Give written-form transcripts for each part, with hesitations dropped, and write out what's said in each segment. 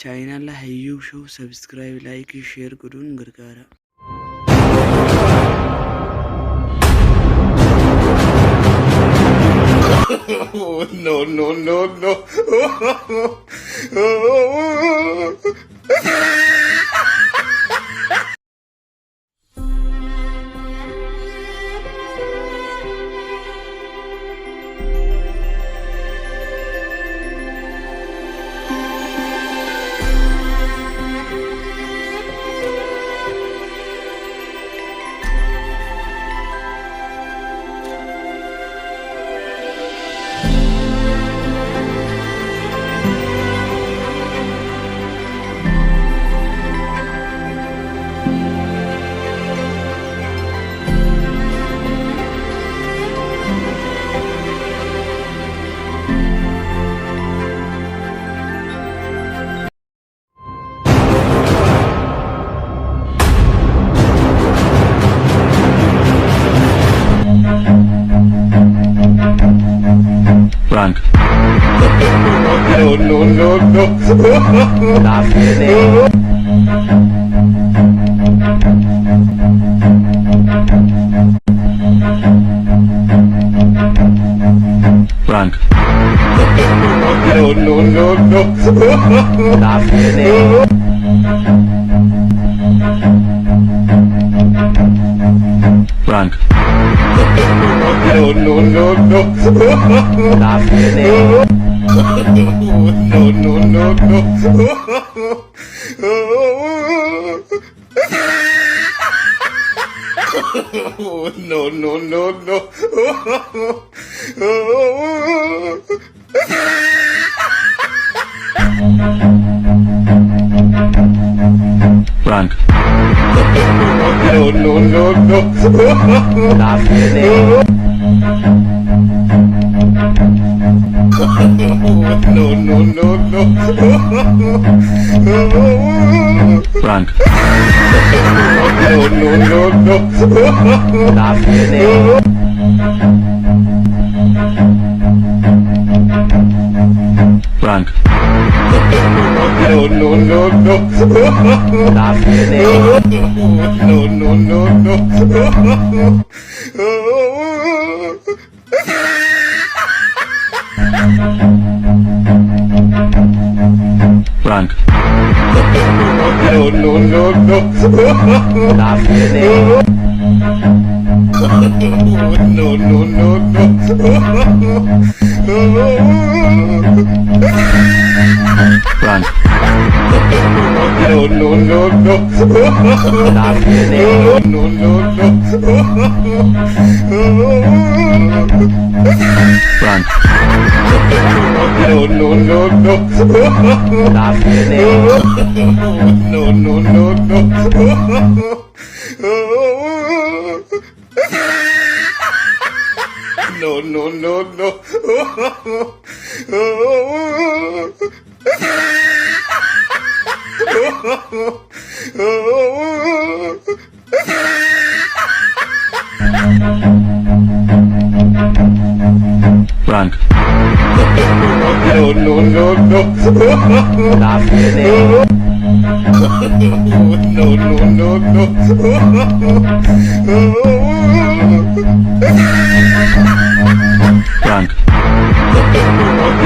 chaayinaala Hayyuu Show subscribe like share godhuun gargaara. No, no, no, no. Frank. No, no, no, no. Frank. No, no, no, no. Frank. No, no, no, no. No, no, no, no. No, no, no, no. Frank. No, no, no, no. No, no, no, no. Frank. No, no, no, no. Frank. No, no, no, no. No, no, no, no. Frank. No, no, no, no. No, no, no, no. Frank. No, no, no, no. No, no, no. Frank. No, no, no, no. No, no, no, no. No, no, no, no. Frank. No, no, no, no. No, no, no, no. Frank.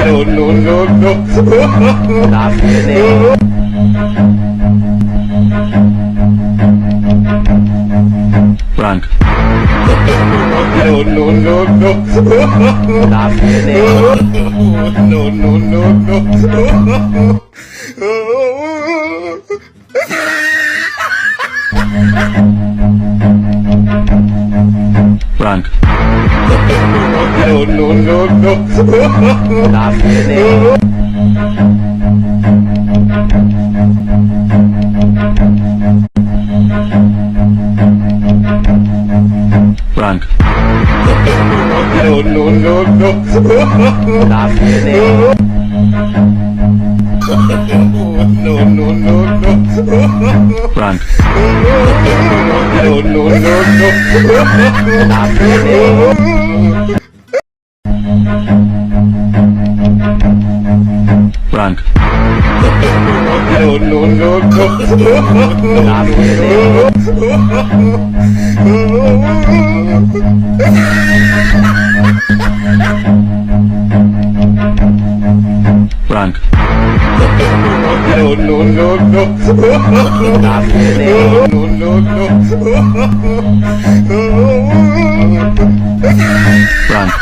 No, no, no, no. Frank. No, no, no, no. No, no, no, no. Frank. No, no, no, no. Frank. No, no, no, no. No, no, no, no. Frank. No, no, no, no. Frank. Prank. Prank.